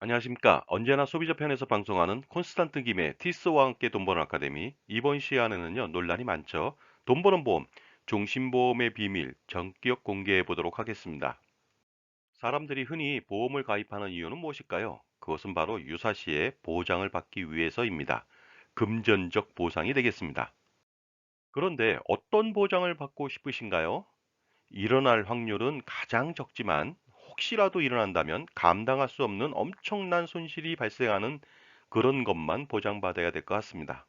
안녕하십니까. 언제나 소비자 편에서 방송하는 콘스탄트 김의 티스와 함께 돈 버는 아카데미. 이번 시간에는요, 논란이 많죠. 돈 버는 보험, 종신보험의 비밀, 전격 공개해 보도록 하겠습니다. 사람들이 흔히 보험을 가입하는 이유는 무엇일까요? 그것은 바로 유사시에 보장을 받기 위해서입니다. 금전적 보상이 되겠습니다. 그런데 어떤 보장을 받고 싶으신가요? 일어날 확률은 가장 적지만 혹시라도 일어난다면 감당할 수 없는 엄청난 손실이 발생하는 그런 것만 보장받아야 될 것 같습니다.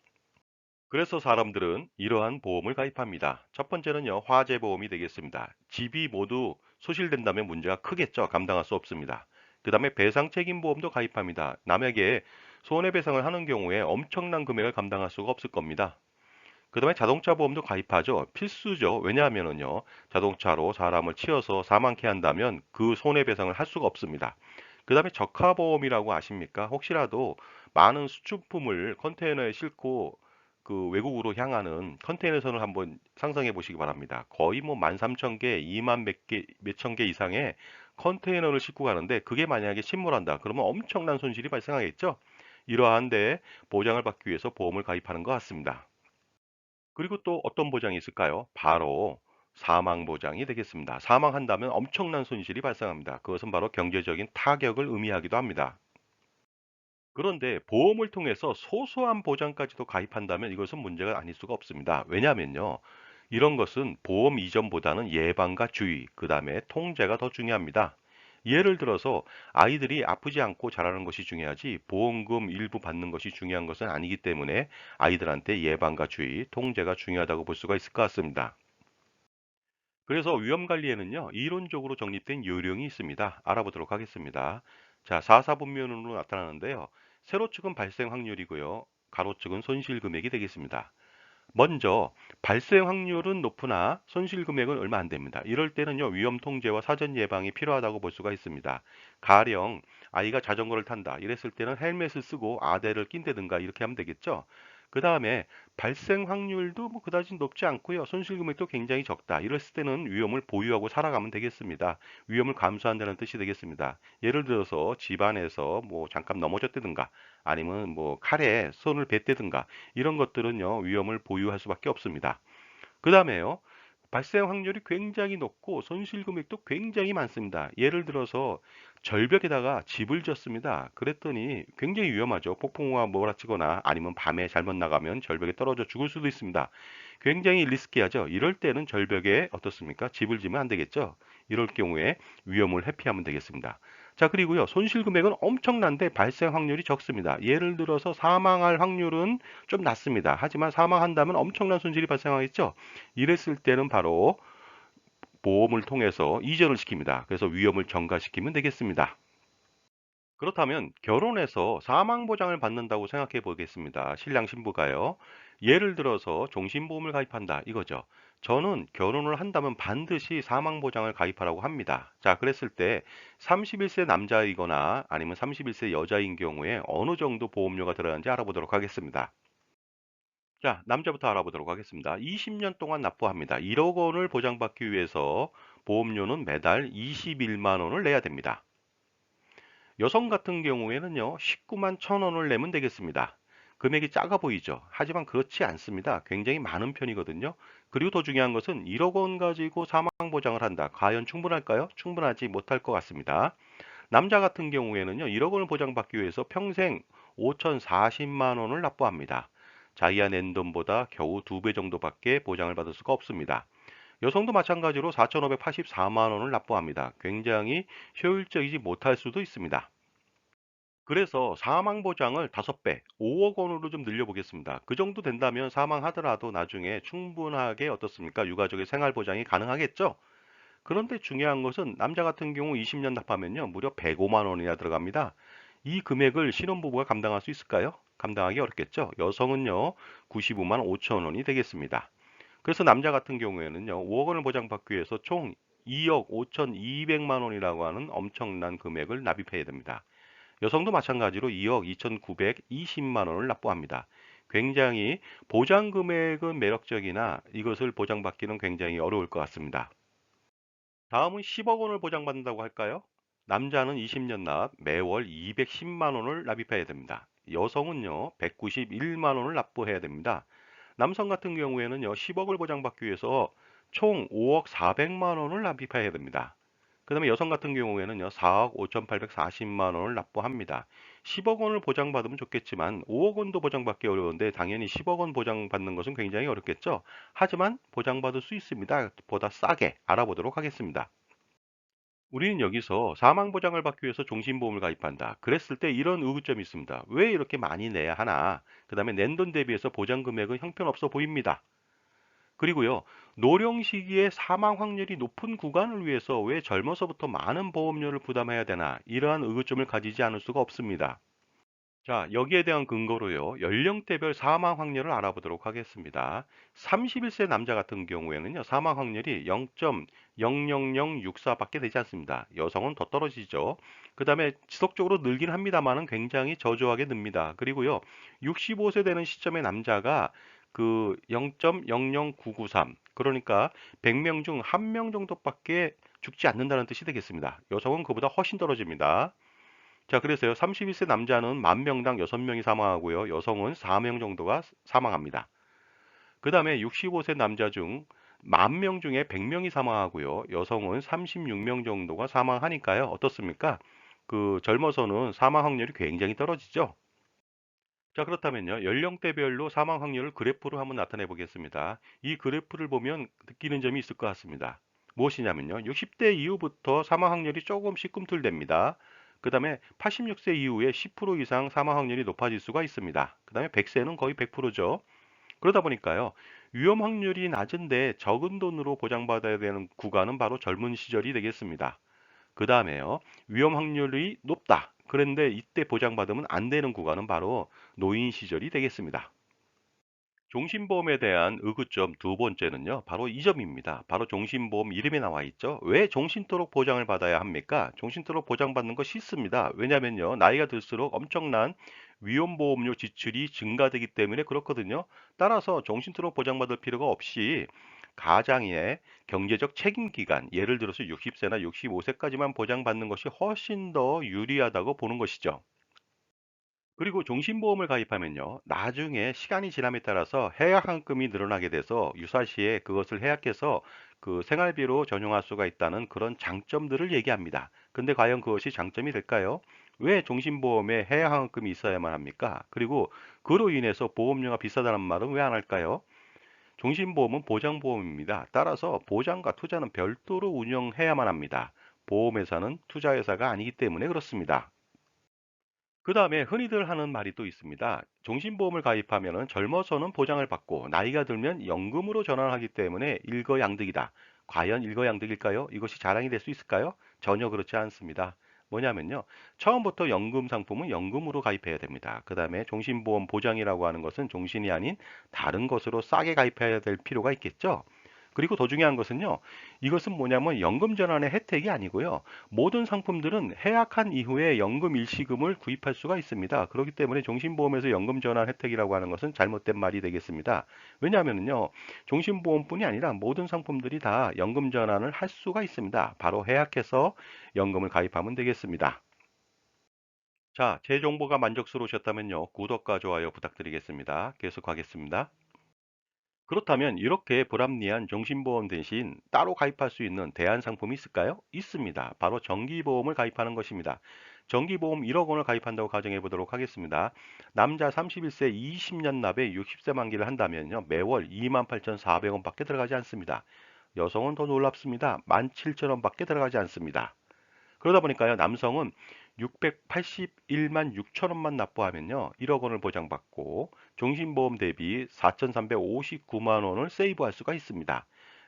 그래서 사람들은 이러한 보험을 가입합니다. 첫 번째는요, 화재 보험이 되겠습니다. 집이 모두 소실된다면 문제가 크겠죠. 감당할 수 없습니다. 그 다음에 배상 책임 보험도 가입합니다. 남에게 손해배상을 하는 경우에 엄청난 금액을 감당할 수가 없을 겁니다. 그다음에 자동차 보험도 가입하죠. 필수죠. 왜냐하면은요, 자동차로 사람을 치여서 사망케 한다면 그 손해배상을 할 수가 없습니다. 그다음에 적하보험이라고 아십니까? 혹시라도 많은 수출품을 컨테이너에 싣고 그 외국으로 향하는 컨테이너선을 한번 상상해 보시기 바랍니다. 거의 뭐 13,000개, 2만 몇 개, 몇천 개 이상의 컨테이너를 싣고 가는데 그게 만약에 침몰한다. 그러면 엄청난 손실이 발생하겠죠? 이러한 데 보장을 받기 위해서 보험을 가입하는 것 같습니다. 그리고 또 어떤 보장이 있을까요? 바로 사망 보장이 되겠습니다. 사망한다면 엄청난 손실이 발생합니다. 그것은 바로 경제적인 타격을 의미하기도 합니다. 그런데 보험을 통해서 소소한 보장까지도 가입한다면 이것은 문제가 아닐 수가 없습니다. 왜냐하면요. 이런 것은 보험 이전보다는 예방과 주의, 그 다음에 통제가 더 중요합니다. 예를 들어서 아이들이 아프지 않고 자라는 것이 중요하지 보험금 일부 받는 것이 중요한 것은 아니기 때문에 아이들한테 예방과 주의, 통제가 중요하다고 볼 수가 있을 것 같습니다. 그래서 위험 관리에는요, 이론적으로 정립된 요령이 있습니다. 알아보도록 하겠습니다. 자, 사사분면으로 나타나는데요. 세로축은 발생 확률이고요. 가로축은 손실 금액이 되겠습니다. 먼저 발생 확률은 높으나 손실 금액은 얼마 안 됩니다. 이럴 때는요, 위험 통제와 사전 예방이 필요하다고 볼 수가 있습니다. 가령 아이가 자전거를 탄다. 이랬을 때는 헬멧을 쓰고 아대를 낀다든가 이렇게 하면 되겠죠. 그 다음에 발생 확률도 뭐 그다지 높지 않고요. 손실 금액도 굉장히 적다. 이랬을 때는 위험을 보유하고 살아가면 되겠습니다. 위험을 감수한다는 뜻이 되겠습니다. 예를 들어서 집안에서 뭐 잠깐 넘어졌다든가 아니면 뭐 칼에 손을 뱉다든가 이런 것들은요, 위험을 보유할 수밖에 없습니다. 그 다음에요, 발생 확률이 굉장히 높고 손실 금액도 굉장히 많습니다. 예를 들어서 절벽에다가 집을 지었습니다. 그랬더니 굉장히 위험하죠. 폭풍우가 몰아치거나 아니면 밤에 잘못 나가면 절벽에 떨어져 죽을 수도 있습니다. 굉장히 리스키하죠. 이럴 때는 절벽에 어떻습니까? 집을 지면 안 되겠죠. 이럴 경우에 위험을 회피하면 되겠습니다. 자, 그리고요, 손실 금액은 엄청난데 발생 확률이 적습니다. 예를 들어서 사망할 확률은 좀 낮습니다. 하지만 사망한다면 엄청난 손실이 발생하겠죠. 이랬을 때는 바로 보험을 통해서 이전을 시킵니다. 그래서 위험을 경과시키면 되겠습니다. 그렇다면 결혼해서 사망 보장을 받는다고 생각해 보겠습니다. 신랑 신부가요. 예를 들어서 종신보험을 가입한다 이거죠. 저는 결혼을 한다면 반드시 사망 보장을 가입하라고 합니다. 자, 그랬을 때 31세 남자이거나 아니면 31세 여자인 경우에 어느 정도 보험료가 들어가는지 알아보도록 하겠습니다. 자, 남자부터 알아보도록 하겠습니다. 20년 동안 납부합니다. 1억 원을 보장받기 위해서 보험료는 매달 21만 원을 내야 됩니다. 여성 같은 경우에는요, 19만 1천 원을 내면 되겠습니다. 금액이 작아 보이죠? 하지만 그렇지 않습니다. 굉장히 많은 편이거든요. 그리고 더 중요한 것은 1억 원 가지고 사망 보장을 한다. 과연 충분할까요? 충분하지 못할 것 같습니다. 남자 같은 경우에는요, 1억 원을 보장받기 위해서 평생 5,040만 원을 납부합니다. 자기가 낸 돈보다 겨우 2배 정도밖에 보장을 받을 수가 없습니다. 여성도 마찬가지로 4,584만 원을 납부합니다. 굉장히 효율적이지 못할 수도 있습니다. 그래서 사망 보장을 5배, 5억 원으로 좀 늘려보겠습니다. 그 정도 된다면 사망하더라도 나중에 충분하게 어떻습니까? 유가족의 생활 보장이 가능하겠죠? 그런데 중요한 것은 남자 같은 경우 20년 납하면요, 무려 105만 원이나 들어갑니다. 이 금액을 신혼부부가 감당할 수 있을까요? 감당하기 어렵겠죠? 여성은요, 95만 5천 원이 되겠습니다. 그래서 남자 같은 경우에는요, 5억 원을 보장받기 위해서 총 2억 5,200만 원이라고 하는 엄청난 금액을 납입해야 됩니다. 여성도 마찬가지로 2억 2,920만 원을 납부합니다. 굉장히 보장 금액은 매력적이나 이것을 보장받기는 굉장히 어려울 것 같습니다. 다음은 10억 원을 보장받는다고 할까요? 남자는 20년 납 매월 210만 원을 납입해야 됩니다. 여성은요, 191만 원을 납부해야 됩니다. 남성 같은 경우에는요, 10억을 보장받기 위해서 총 5억 400만 원을 납입해야 됩니다. 그 다음에 여성 같은 경우에는요, 4억 5,840만 원을 납부합니다. 10억 원을 보장받으면 좋겠지만 5억 원도 보장받기 어려운데 당연히 10억 원 보장받는 것은 굉장히 어렵겠죠. 하지만 보장받을 수 있습니다. 보다 싸게 알아보도록 하겠습니다. 우리는 여기서 사망 보장을 받기 위해서 종신보험을 가입한다. 그랬을 때 이런 의구점이 있습니다. 왜 이렇게 많이 내야 하나? 그 다음에 낸 돈 대비해서 보장 금액은 형편없어 보입니다. 그리고요, 노령 시기에 사망 확률이 높은 구간을 위해서 왜 젊어서부터 많은 보험료를 부담해야 되나? 이러한 의구점을 가지지 않을 수가 없습니다. 자, 여기에 대한 근거로요, 연령대별 사망 확률을 알아보도록 하겠습니다. 31세 남자 같은 경우에는요, 사망 확률이 0.00064밖에 되지 않습니다. 여성은 더 떨어지죠. 그 다음에 지속적으로 늘긴 합니다만은 굉장히 저조하게 늡니다. 그리고요, 65세 되는 시점의 남자가 그 0.00993, 그러니까 100명 중 1명 정도밖에 죽지 않는다는 뜻이 되겠습니다. 여성은 그보다 훨씬 떨어집니다. 자, 그래서요. 31세 남자는 만 명당 6명이 사망하고요. 여성은 4명 정도가 사망합니다. 그 다음에 65세 남자 중 만 명 중에 100명이 사망하고요. 여성은 36명 정도가 사망하니까요. 어떻습니까? 그 젊어서는 사망 확률이 굉장히 떨어지죠. 자, 그렇다면요. 연령대별로 사망 확률을 그래프로 한번 나타내 보겠습니다. 이 그래프를 보면 느끼는 점이 있을 것 같습니다. 무엇이냐면요. 60대 이후부터 사망 확률이 조금씩 꿈틀댑니다. 그 다음에 86세 이후에 10% 이상 사망 확률이 높아질 수가 있습니다. 그 다음에 100세는 거의 100%죠. 그러다 보니까요. 위험 확률이 낮은데 적은 돈으로 보장받아야 되는 구간은 바로 젊은 시절이 되겠습니다. 그 다음에요. 위험 확률이 높다. 그런데 이때 보장받으면 안 되는 구간은 바로 노인 시절이 되겠습니다. 종신보험에 대한 의구점 두 번째는요, 바로 이 점입니다. 바로 종신보험 이름에 나와 있죠. 왜 종신토록 보장을 받아야 합니까? 종신토록 보장받는 거 싫습니다. 왜냐면요, 나이가 들수록 엄청난 위험보험료 지출이 증가되기 때문에 그렇거든요. 따라서 종신토록 보장받을 필요가 없이 가장의 경제적 책임 기간, 예를 들어서 60세나 65세까지만 보장받는 것이 훨씬 더 유리하다고 보는 것이죠. 그리고 종신보험을 가입하면요. 나중에 시간이 지남에 따라서 해약환급이 늘어나게 돼서 유사시에 그것을 해약해서 그 생활비로 전용할 수가 있다는 그런 장점들을 얘기합니다. 근데 과연 그것이 장점이 될까요? 왜 종신보험에 해약환급이 있어야만 합니까? 그리고 그로 인해서 보험료가 비싸다는 말은 왜 안 할까요? 종신보험은 보장보험입니다. 따라서 보장과 투자는 별도로 운영해야만 합니다. 보험회사는 투자회사가 아니기 때문에 그렇습니다. 그 다음에 흔히들 하는 말이 또 있습니다. 종신보험을 가입하면 젊어서는 보장을 받고 나이가 들면 연금으로 전환하기 때문에 일거양득이다. 과연 일거양득일까요? 이것이 자랑이 될 수 있을까요? 전혀 그렇지 않습니다. 뭐냐면요. 처음부터 연금 상품은 연금으로 가입해야 됩니다. 그 다음에 종신보험 보장이라고 하는 것은 종신이 아닌 다른 것으로 싸게 가입해야 될 필요가 있겠죠. 그리고 더 중요한 것은요. 이것은 뭐냐면 연금 전환의 혜택이 아니고요. 모든 상품들은 해약한 이후에 연금 일시금을 구입할 수가 있습니다. 그렇기 때문에 종신보험에서 연금 전환 혜택이라고 하는 것은 잘못된 말이 되겠습니다. 왜냐하면요, 종신보험뿐이 아니라 모든 상품들이 다 연금 전환을 할 수가 있습니다. 바로 해약해서 연금을 가입하면 되겠습니다. 자, 제 정보가 만족스러우셨다면요, 구독과 좋아요 부탁드리겠습니다. 계속하겠습니다. 그렇다면 이렇게 불합리한 종신보험 대신 따로 가입할 수 있는 대안 상품이 있을까요? 있습니다. 바로 정기보험을 가입하는 것입니다. 정기보험 1억 원을 가입한다고 가정해 보도록 하겠습니다. 남자 31세 20년 납에 60세 만기를 한다면요. 매월 28,400원밖에 들어가지 않습니다. 여성은 더 놀랍습니다. 17,000원밖에 들어가지 않습니다. 그러다 보니까요, 남성은 681만 6천 원만 납부하면요, 1억 원을 보장받고 종신보험 대비 4,359만 원을 세이브할 수가 있습니다.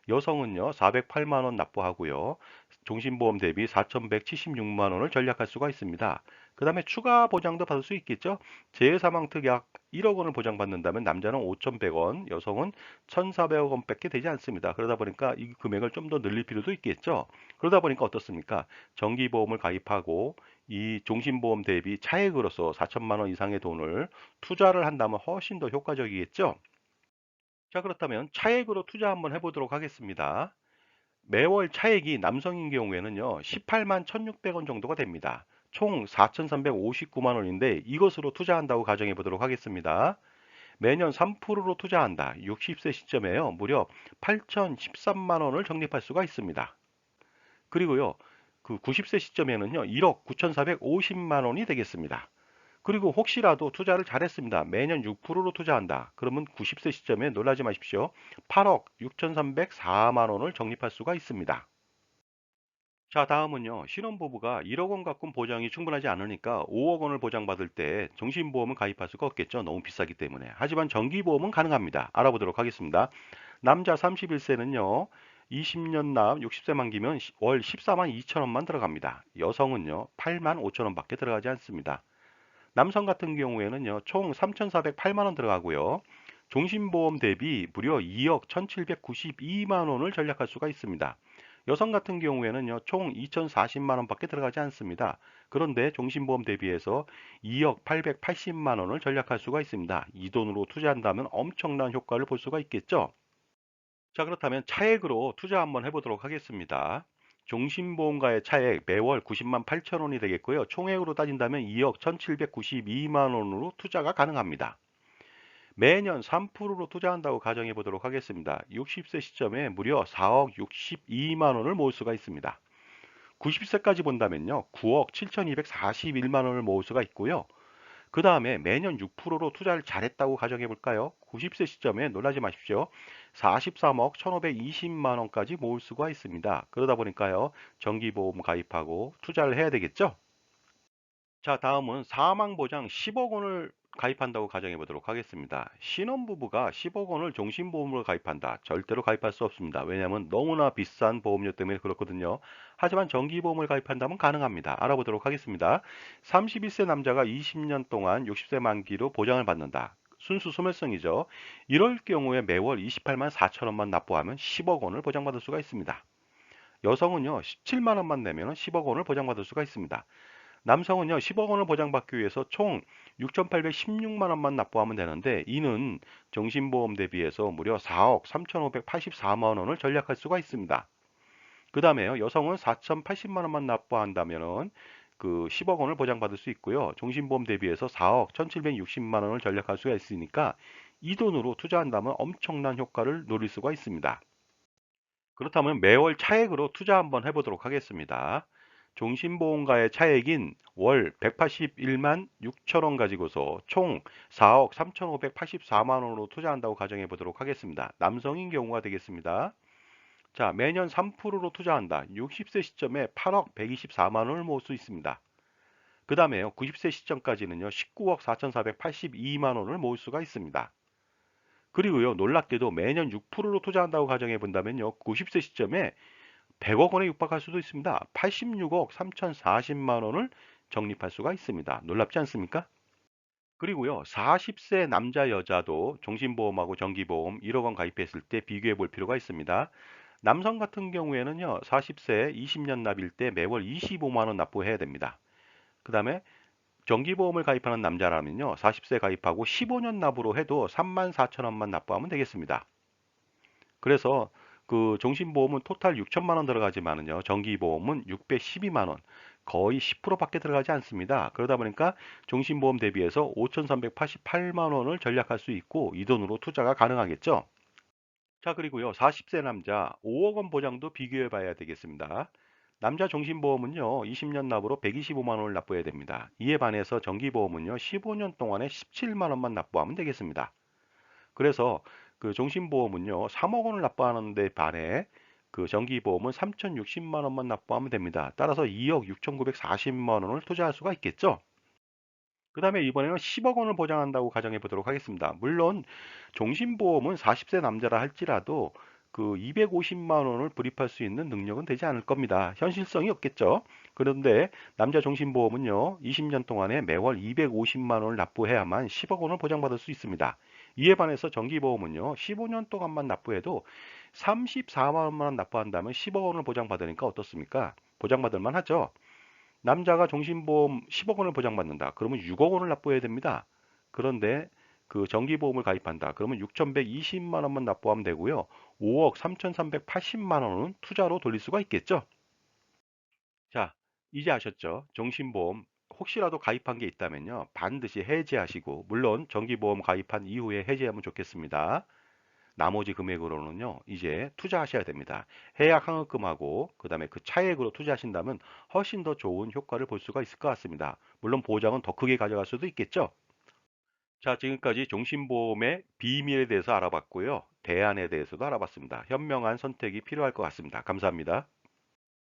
여성은요, 408만 원 납부하고요, 종신보험 대비 4,176만 원을 절약할 수가 있습니다. 그 다음에 추가 보장도 받을 수 있겠죠? 재해사망특약 1억 원을 보장받는다면 남자는 5,100원, 여성은 1,400억 원밖에 되지 않습니다. 그러다 보니까 이 금액을 좀 더 늘릴 필요도 있겠죠? 그러다 보니까 어떻습니까? 정기보험을 가입하고 이 종신보험 대비 차액으로서 4천만 원 이상의 돈을 투자를 한다면 훨씬 더 효과적이겠죠? 자, 그렇다면 차액으로 투자 한번 해보도록 하겠습니다. 매월 차액이 남성인 경우에는요, 18만 1,600원 정도가 됩니다. 총 4,359만 원인데 이것으로 투자한다고 가정해 보도록 하겠습니다. 매년 3%로 투자한다. 60세 시점에요, 무려 8,013만 원을 적립할 수가 있습니다. 그리고요, 그 90세 시점에는요, 1억 9,450만 원이 되겠습니다. 그리고 혹시라도 투자를 잘했습니다. 매년 6%로 투자한다. 그러면 90세 시점에 놀라지 마십시오. 8억 6,304만 원을 적립할 수가 있습니다. 자, 다음은요. 신혼부부가 1억 원 갖고 보장이 충분하지 않으니까 5억 원을 보장받을 때 정신보험은 가입할 수가 없겠죠. 너무 비싸기 때문에. 하지만 정기보험은 가능합니다. 알아보도록 하겠습니다. 남자 31세는요. 20년 납 60세 만기면 월 14만 2천 원만 들어갑니다. 여성은요. 8만 5천 원밖에 들어가지 않습니다. 남성 같은 경우에는요, 총 3,408만 원 들어가고요. 종신보험 대비 무려 2억 1,792만 원을 절약할 수가 있습니다. 여성 같은 경우에는요, 총 2,040만 원밖에 들어가지 않습니다. 그런데 종신보험 대비해서 2억 880만 원을 절약할 수가 있습니다. 이 돈으로 투자한다면 엄청난 효과를 볼 수가 있겠죠? 자, 그렇다면 차액으로 투자 한번 해보도록 하겠습니다. 종신보험가의 차액 매월 90만 8천 원이 되겠고요. 총액으로 따진다면 2억 1,792만 원으로 투자가 가능합니다. 매년 3%로 투자한다고 가정해 보도록 하겠습니다. 60세 시점에 무려 4억 62만 원을 모을 수가 있습니다. 90세까지 본다면요. 9억 7,241만 원을 모을 수가 있고요. 그 다음에 매년 6%로 투자를 잘했다고 가정해 볼까요? 90세 시점에 놀라지 마십시오. 43억 1,520만 원까지 모을 수가 있습니다. 그러다 보니까요. 정기보험 가입하고 투자를 해야 되겠죠? 자, 다음은 사망보장 10억 원을 가입한다고 가정해 보도록 하겠습니다. 신혼부부가 10억 원을 종신보험으로 가입한다. 절대로 가입할 수 없습니다. 왜냐하면 너무나 비싼 보험료 때문에 그렇거든요. 하지만 정기보험을 가입한다면 가능합니다. 알아보도록 하겠습니다. 31세 남자가 20년 동안 60세 만기로 보장을 받는다. 순수 소멸성이죠. 이럴 경우에 매월 28만 4천 원만 납부하면 10억 원을 보장받을 수가 있습니다. 여성은요, 17만 원만 내면 10억 원을 보장받을 수가 있습니다. 남성은요, 10억 원을 보장받기 위해서 총 6,816만 원만 납부하면 되는데, 이는 정신보험 대비해서 무려 4억 3,584만 원을 절약할 수가 있습니다. 그 다음에요, 여성은 4,080만 원만 납부한다면은 그 10억 원을 보장받을 수 있고요. 종신보험 대비해서 4억 1,760만 원을 절약할 수가 있으니까 이 돈으로 투자한다면 엄청난 효과를 노릴 수가 있습니다. 그렇다면 매월 차액으로 투자 한번 해보도록 하겠습니다. 종신보험가의 차액인 월 181만 6천 원 가지고서 총 4억 3,584만 원으로 투자한다고 가정해 보도록 하겠습니다. 남성인 경우가 되겠습니다. 자, 매년 3%로 투자한다. 60세 시점에 8억 124만 원을 모을 수 있습니다. 그 다음에요. 90세 시점까지는요. 19억 4,482만 원을 모을 수가 있습니다. 그리고요. 놀랍게도 매년 6%로 투자한다고 가정해 본다면요. 90세 시점에 100억 원에 육박할 수도 있습니다. 86억 3,040만 원을 적립할 수가 있습니다. 놀랍지 않습니까? 그리고요. 40세 남자 여자도 종신보험하고 정기보험 1억 원 가입했을 때 비교해 볼 필요가 있습니다. 남성 같은 경우에는요. 40세 20년 납일 때 매월 25만 원 납부해야 됩니다. 그 다음에 정기보험을 가입하는 남자라면요. 40세 가입하고 15년 납으로 해도 3만 4천 원만 납부하면 되겠습니다. 그래서 그 종신보험은 토탈 6천만 원 들어가지만은요. 정기보험은 612만 원. 거의 10%밖에 들어가지 않습니다. 그러다 보니까 종신보험 대비해서 5,388만 원을 절약할 수 있고 이 돈으로 투자가 가능하겠죠. 자, 그리고요. 40세 남자 5억 원 보장도 비교해 봐야 되겠습니다. 남자 종신보험은요. 20년 납으로 125만 원을 납부해야 됩니다. 이에 반해서 정기보험은요. 15년 동안에 17만 원만 납부하면 되겠습니다. 그래서 그 종신보험은요, 3억 원을 납부하는데 반해 그 정기보험은 3,060만 원만 납부하면 됩니다. 따라서 2억 6,940만 원을 투자할 수가 있겠죠. 그 다음에 이번에는 10억 원을 보장한다고 가정해 보도록 하겠습니다. 물론 종신보험은 40세 남자라 할지라도 그 250만 원을 불입할 수 있는 능력은 되지 않을 겁니다. 현실성이 없겠죠. 그런데 남자 종신보험은요, 20년 동안에 매월 250만 원을 납부해야만 10억 원을 보장받을 수 있습니다. 이에 반해서 정기보험은요, 15년 동안만 납부해도 34만 원만 납부한다면 10억 원을 보장받으니까 어떻습니까? 보장받을 만하죠. 남자가 종신보험 10억 원을 보장받는다. 그러면 6억 원을 납부해야 됩니다. 그런데 그 정기보험을 가입한다. 그러면 6,120만 원만 납부하면 되고요. 5억 3,380만 원은 투자로 돌릴 수가 있겠죠. 자, 이제 아셨죠? 종신보험 혹시라도 가입한 게 있다면요. 반드시 해지하시고, 물론 정기보험 가입한 이후에 해지하면 좋겠습니다. 나머지 금액으로는요, 이제 투자하셔야 됩니다. 해약 항업금하고, 그 다음에 그 차액으로 투자하신다면 훨씬 더 좋은 효과를 볼 수가 있을 것 같습니다. 물론 보장은 더 크게 가져갈 수도 있겠죠. 자, 지금까지 종신보험의 비밀에 대해서 알아봤고요. 대안에 대해서도 알아봤습니다. 현명한 선택이 필요할 것 같습니다. 감사합니다.